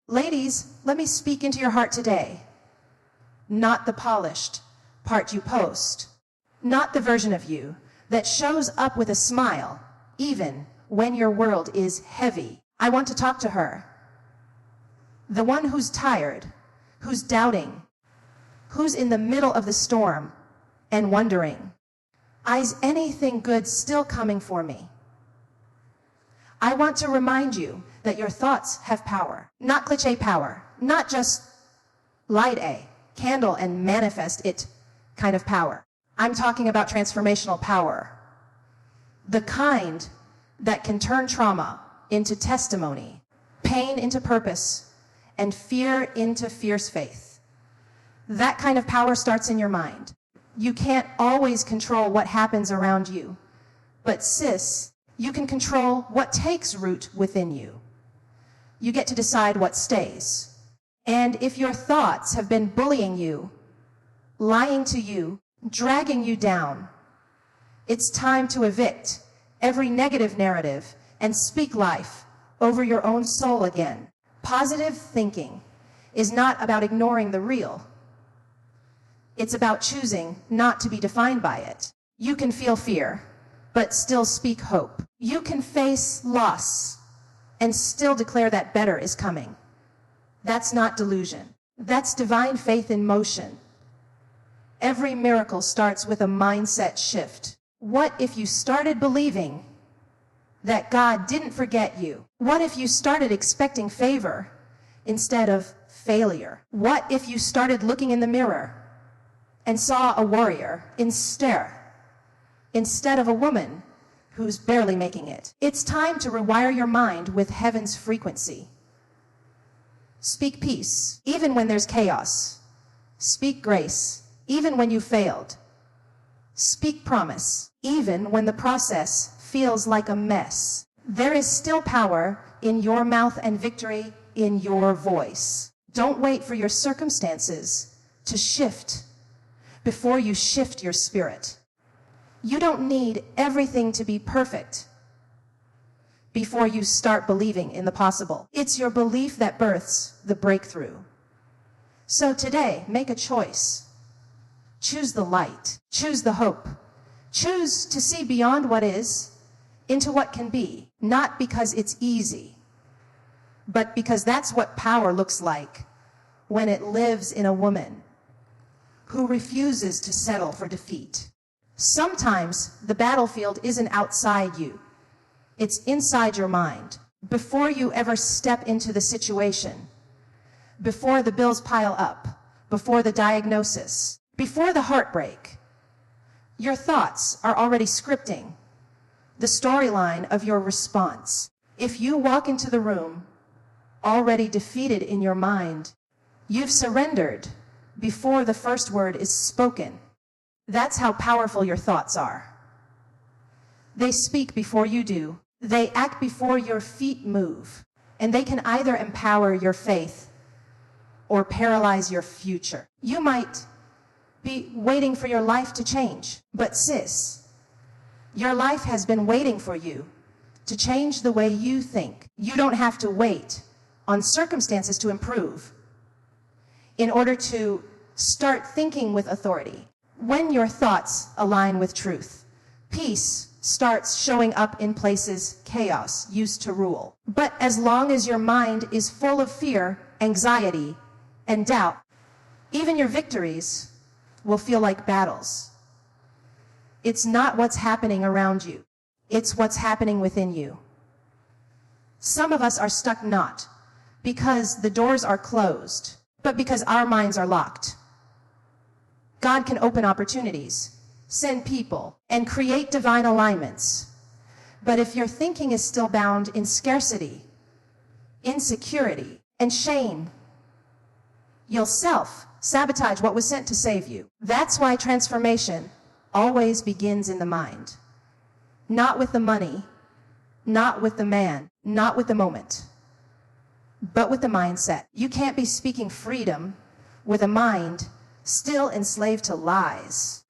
Ladies, let me speak into your heart today. Not the polished part you post. Not the version of you that shows up with a smile, even when your world is heavy. I want to talk to her. The one who's tired, who's doubting, who's in the middle of the storm and wondering, is anything good still coming for me? I want to remind you that your thoughts have power, not cliché power, not just light a candle and manifest it kind of power. I'm talking about transformational power, the kind that can turn trauma into testimony, pain into purpose, and fear into fierce faith. That kind of power starts in your mind. You can't always control what happens around you, but sis, you can control what takes root within you. You get to decide what stays. And if your thoughts have been bullying you, lying to you, dragging you down, it's time to evict every negative narrative and speak life over your own soul again. Positive thinking is not about ignoring the real. It's about choosing not to be defined by it. You can feel fear, but still speak hope. You can face loss and still declare that better is coming. That's not delusion. That's divine faith in motion. Every miracle starts with a mindset shift. What if you started believing that God didn't forget you? What if you started expecting favor instead of failure? What if you started looking in the mirror and saw a warrior instead of a woman who's barely making it? It's time to rewire your mind with heaven's frequency. Speak peace, even when there's chaos. Speak grace, even when you failed. Speak promise, even when the process feels like a mess. There is still power in your mouth and victory in your voice. Don't wait for your circumstances to shift before you shift your spirit. You don't need everything to be perfect before you start believing in the possible. It's your belief that births the breakthrough. So today, make a choice. Choose the light. Choose the hope. Choose to see beyond what is into what can be, not because it's easy, but because that's what power looks like when it lives in a woman who refuses to settle for defeat. Sometimes the battlefield isn't outside you. It's inside your mind. Before you ever step into the situation, before the bills pile up, before the diagnosis, before the heartbreak, your thoughts are already scripting the storyline of your response. If you walk into the room already defeated in your mind, you've surrendered before the first word is spoken. That's how powerful your thoughts are. They speak before you do. They act before your feet move. And they can either empower your faith or paralyze your future. You might be waiting for your life to change, but sis, your life has been waiting for you to change the way you think. You don't have to wait on circumstances to improve in order to start thinking with authority. When your thoughts align with truth, peace starts showing up in places chaos used to rule. But as long as your mind is full of fear, anxiety, and doubt, even your victories will feel like battles. It's not what's happening around you. It's what's happening within you. Some of us are stuck not because the doors are closed, but because our minds are locked. God can open opportunities, send people, and create divine alignments. But if your thinking is still bound in scarcity, insecurity, and shame, you'll self-sabotage what was sent to save you. That's why transformation always begins in the mind. Not with the money, not with the man, not with the moment, but with the mindset. You can't be speaking freedom with a mind still enslaved to lies.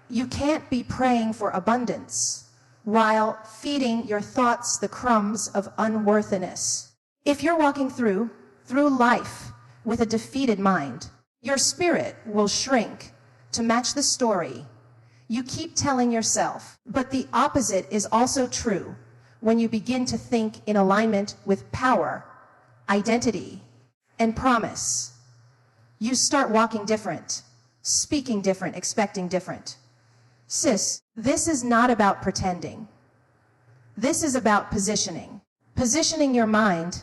You can't be praying for abundance while feeding your thoughts the crumbs of unworthiness. If you're walking through through life with a defeated mind. Your spirit will shrink to match the story you keep telling yourself. But the opposite is also true when you begin to think in alignment with power, identity, and promise. You start walking different, speaking different, expecting different. Sis, this is not about pretending. This is about positioning. Positioning your mind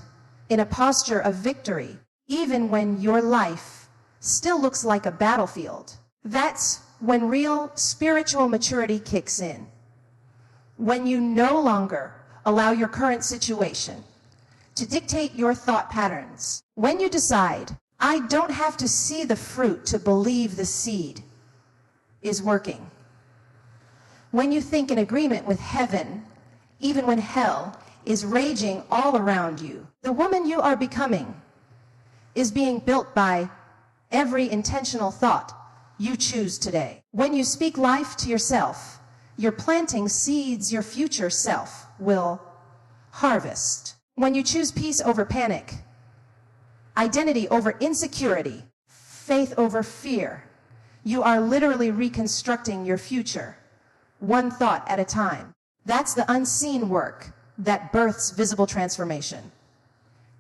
in a posture of victory, even when your life still looks like a battlefield. That's when real spiritual maturity kicks in. When you no longer allow your current situation to dictate your thought patterns. When you decide, I don't have to see the fruit to believe the seed is working. When you think in agreement with heaven, even when hell is raging all around you. The woman you are becoming is being built by every intentional thought you choose today. When you speak life to yourself, you're planting seeds your future self will harvest. When you choose peace over panic, identity over insecurity, faith over fear, you are literally reconstructing your future, one thought at a time. That's the unseen work that births visible transformation.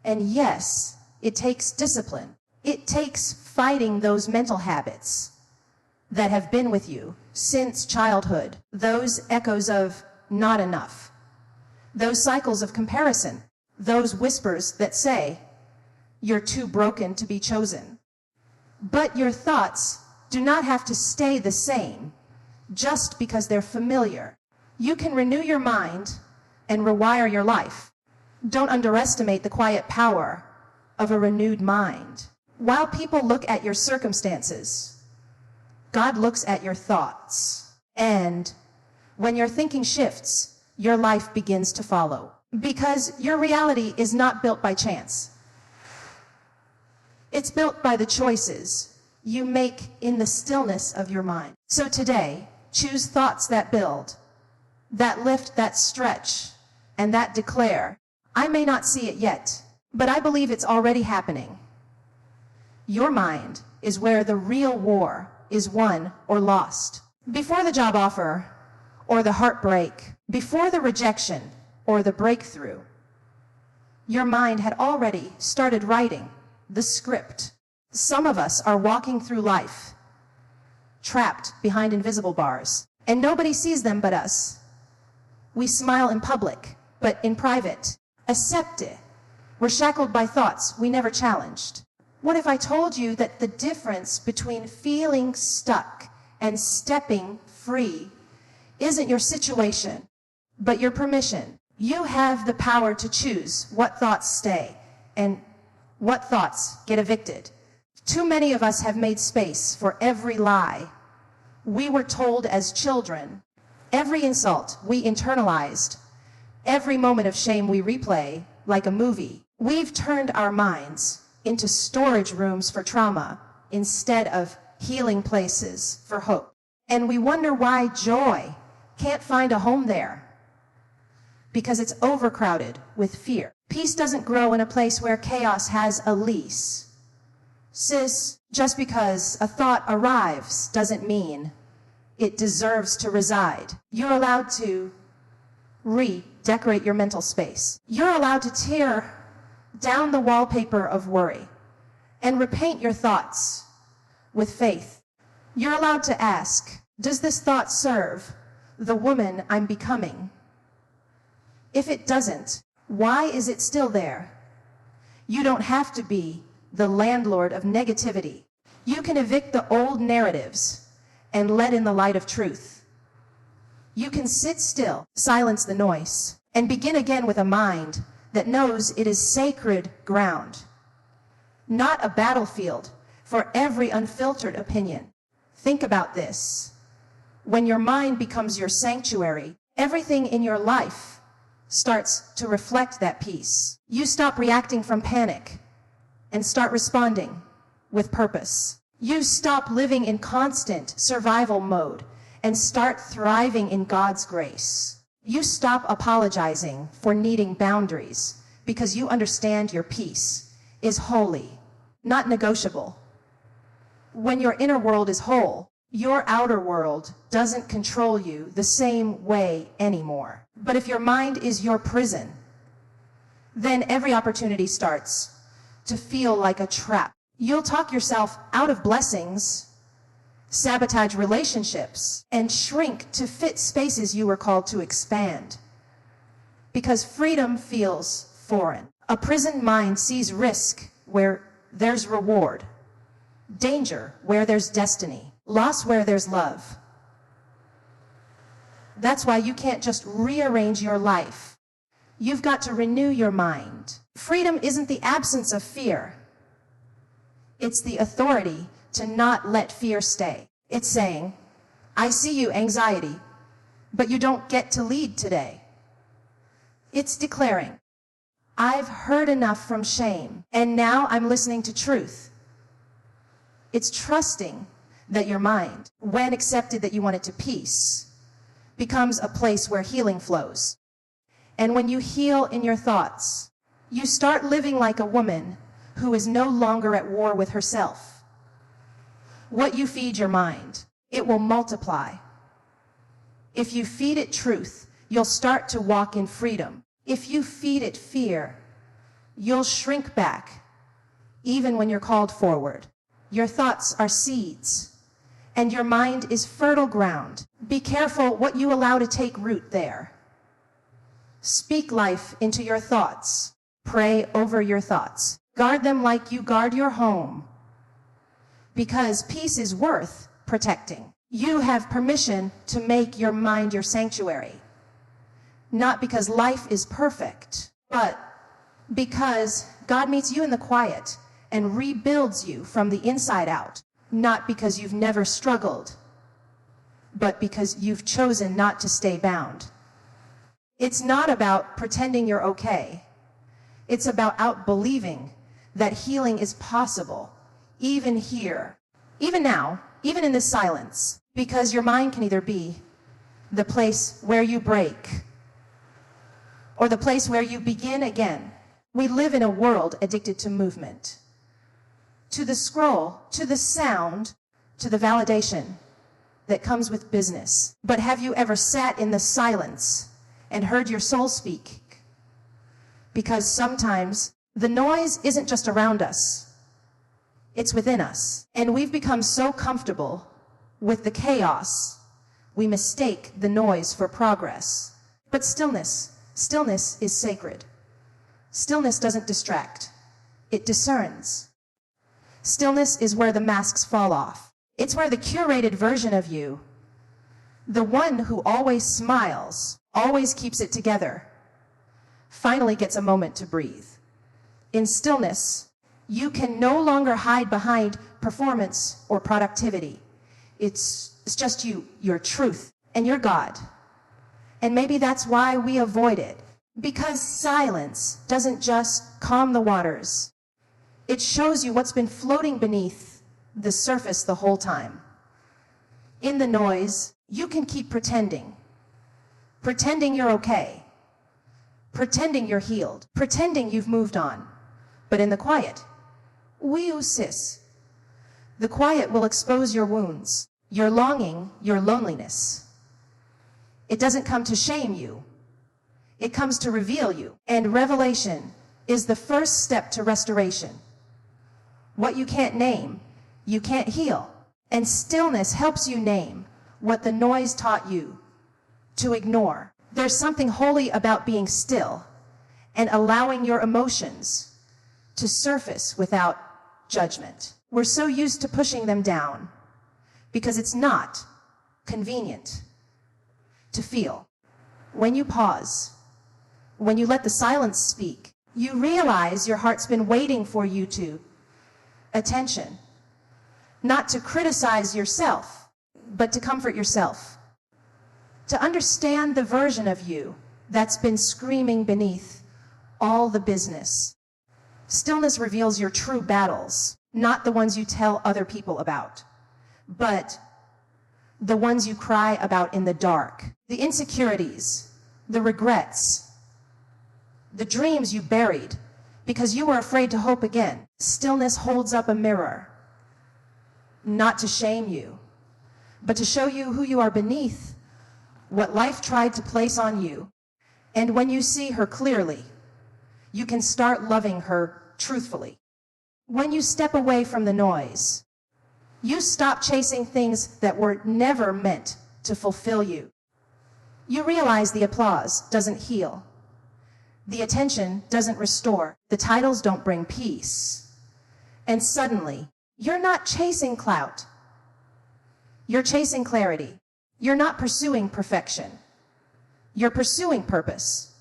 And yes, it takes discipline. It takes fighting those mental habits that have been with you since childhood, those echoes of not enough, those cycles of comparison, those whispers that say you're too broken to be chosen. But your thoughts do not have to stay the same just because they're familiar. You can renew your mind and rewire your life. Don't underestimate the quiet power of a renewed mind. While people look at your circumstances, God looks at your thoughts. And when your thinking shifts, your life begins to follow. Because your reality is not built by chance. It's built by the choices you make in the stillness of your mind. So today, choose thoughts that build, that lift, that stretch, and that declare, I may not see it yet, but I believe it's already happening. Your mind is where the real war is won or lost. Before the job offer or the heartbreak, before the rejection or the breakthrough, your mind had already started writing the script. Some of us are walking through life, trapped behind invisible bars, and nobody sees them but us. We smile in public, but in private, accepted. We're shackled by thoughts we never challenged. What if I told you that the difference between feeling stuck and stepping free isn't your situation, but your permission? You have the power to choose what thoughts stay and what thoughts get evicted. Too many of us have made space for every lie we were told as children, every insult we internalized, every moment of shame we replay like a movie. We've turned our minds into storage rooms for trauma instead of healing places for hope. And we wonder why joy can't find a home there. Because it's overcrowded with fear. Peace doesn't grow in a place where chaos has a lease. Sis, just because a thought arrives doesn't mean it deserves to reside. You're allowed to redecorate your mental space. You're allowed to tear down the wallpaper of worry and repaint your thoughts with faith. You're allowed to ask, does this thought serve the woman I'm becoming? If it doesn't, why is it still there? You don't have to be the landlord of negativity. You can evict the old narratives and let in the light of truth. You can sit still, silence the noise, and begin again with a mind that knows it is sacred ground, not a battlefield for every unfiltered opinion. Think about this. When your mind becomes your sanctuary, everything in your life starts to reflect that peace. You stop reacting from panic and start responding with purpose. You stop living in constant survival mode and start thriving in God's grace. You stop apologizing for needing boundaries because you understand your peace is holy, not negotiable. When your inner world is whole, your outer world doesn't control you the same way anymore. But if your mind is your prison, then every opportunity starts to feel like a trap. You'll talk yourself out of blessings, sabotage relationships, and shrink to fit spaces you were called to expand. Because freedom feels foreign. A prisoned mind sees risk where there's reward, danger where there's destiny, loss where there's love. That's why you can't just rearrange your life. You've got to renew your mind. Freedom isn't the absence of fear. It's the authority to not let fear stay. It's saying, I see you, anxiety, but you don't get to lead today. It's declaring, I've heard enough from shame, and now I'm listening to truth. It's trusting that your mind, when accepted that you want it to peace, becomes a place where healing flows. And when you heal in your thoughts, you start living like a woman who is no longer at war with herself. What you feed your mind, it will multiply. If you feed it truth, you'll start to walk in freedom. If you feed it fear, you'll shrink back, even when you're called forward. Your thoughts are seeds, and your mind is fertile ground. Be careful what you allow to take root there. Speak life into your thoughts. Pray over your thoughts. Guard them like you guard your home. Because peace is worth protecting. You have permission to make your mind your sanctuary. Not because life is perfect, but because God meets you in the quiet and rebuilds you from the inside out. Not because you've never struggled, but because you've chosen not to stay bound. It's not about pretending you're okay. It's about out-believing that healing is possible, even here, even now, even in this silence, because your mind can either be the place where you break or the place where you begin again. We live in a world addicted to movement, to the scroll, to the sound, to the validation that comes with business. But have you ever sat in the silence and heard your soul speak? Because sometimes the noise isn't just around us, it's within us. And we've become so comfortable with the chaos, we mistake the noise for progress. But stillness is sacred. Stillness doesn't distract, it discerns. Stillness is where the masks fall off. It's where the curated version of you, the one who always smiles, always keeps it together, finally gets a moment to breathe. In stillness, you can no longer hide behind performance or productivity. It's just you, your truth, and your God. And maybe that's why we avoid it. Because silence doesn't just calm the waters. It shows you what's been floating beneath the surface the whole time. In the noise, you can keep pretending. Pretending you're okay. Pretending you're healed. Pretending you've moved on. But in the quiet, the quiet will expose your wounds, your longing, your loneliness. It doesn't come to shame you. It comes to reveal you. And revelation is the first step to restoration. What you can't name, you can't heal. And stillness helps you name what the noise taught you to ignore. There's something holy about being still and allowing your emotions to surface without judgment. We're so used to pushing them down because it's not convenient to feel. When you pause, when you let the silence speak, you realize your heart's been waiting for you to attention, not to criticize yourself, but to comfort yourself, to understand the version of you that's been screaming beneath all the business. Stillness reveals your true battles, not the ones you tell other people about, but the ones you cry about in the dark, the insecurities, the regrets, the dreams you buried because you were afraid to hope again. Stillness holds up a mirror, not to shame you, but to show you who you are beneath what life tried to place on you. And when you see her clearly, you can start loving her truthfully. When you step away from the noise, you stop chasing things that were never meant to fulfill you. You realize the applause doesn't heal. The attention doesn't restore. The titles don't bring peace. And suddenly, you're not chasing clout. You're chasing clarity. You're not pursuing perfection. You're pursuing purpose.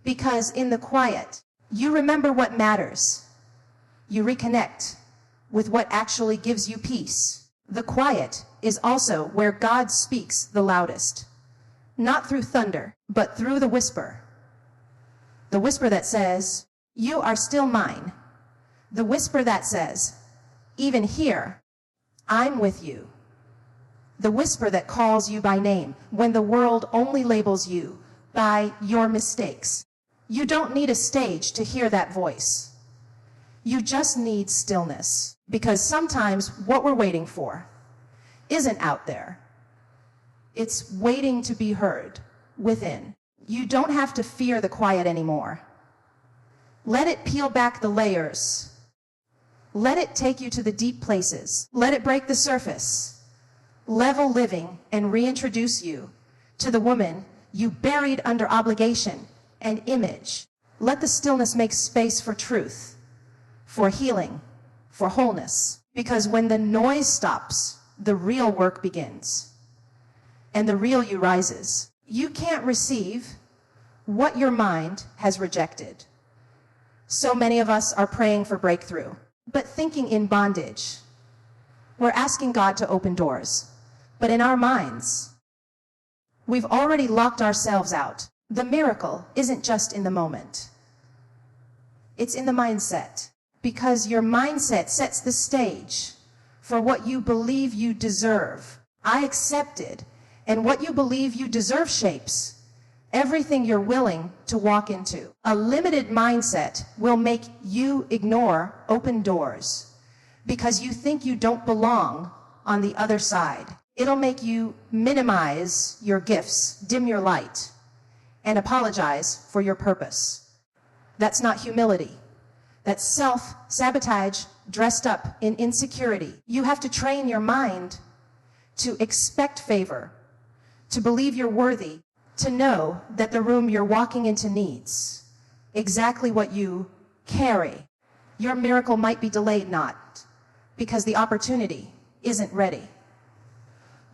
Because in the quiet, you remember what matters. You reconnect with what actually gives you peace. The quiet is also where God speaks the loudest. Not through thunder, but through the whisper. The whisper that says, "You are still mine." The whisper that says, "Even here, I'm with you." The whisper that calls you by name when the world only labels you by your mistakes. You don't need a stage to hear that voice. You just need stillness, because sometimes what we're waiting for isn't out there. It's waiting to be heard within. You don't have to fear the quiet anymore. Let it peel back the layers. Let it take you to the deep places. Let it break the surface. Level living and reintroduce you to the woman you buried under obligation and image. Let the stillness make space for truth, for healing, for wholeness. Because when the noise stops, the real work begins. And the real you rises. You can't receive what your mind has rejected. So many of us are praying for breakthrough, but thinking in bondage. We're asking God to open doors, but in our minds, we've already locked ourselves out. The miracle isn't just in the moment. It's in the mindset, because your mindset sets the stage for what you believe you deserve. I accepted, and what you believe you deserve shapes everything you're willing to walk into. A limited mindset will make you ignore open doors because you think you don't belong on the other side. It'll make you minimize your gifts, dim your light, and apologize for your purpose. That's not humility. That's self-sabotage dressed up in insecurity. You have to train your mind to expect favor, to believe you're worthy, to know that the room you're walking into needs exactly what you carry. Your miracle might be delayed not because the opportunity isn't ready,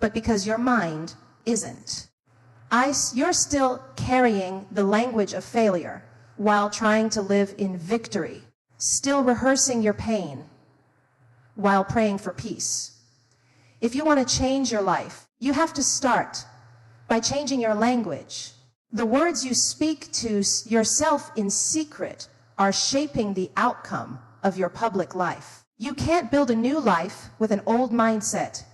but because your mind isn't. You're still carrying the language of failure while trying to live in victory, still rehearsing your pain while praying for peace. If you want to change your life, you have to start by changing your language. The words you speak to yourself in secret are shaping the outcome of your public life. You can't build a new life with an old mindset.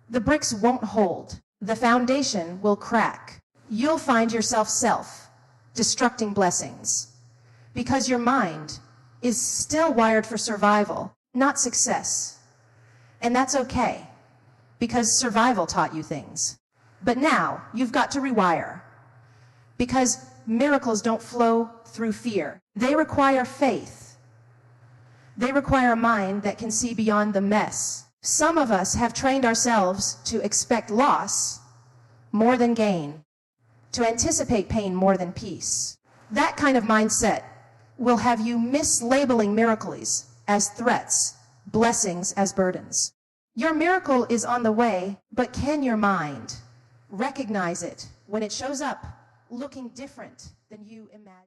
The bricks won't hold. The foundation will crack. You'll find yourself self-destructing blessings because your mind is still wired for survival, not success. And that's okay, because survival taught you things. But now you've got to rewire, because miracles don't flow through fear. They require faith. They require a mind that can see beyond the mess. Some of us have trained ourselves to expect loss more than gain, to anticipate pain more than peace. That kind of mindset will have you mislabeling miracles as threats, blessings as burdens. Your miracle is on the way, but can your mind recognize it when it shows up looking different than you imagined?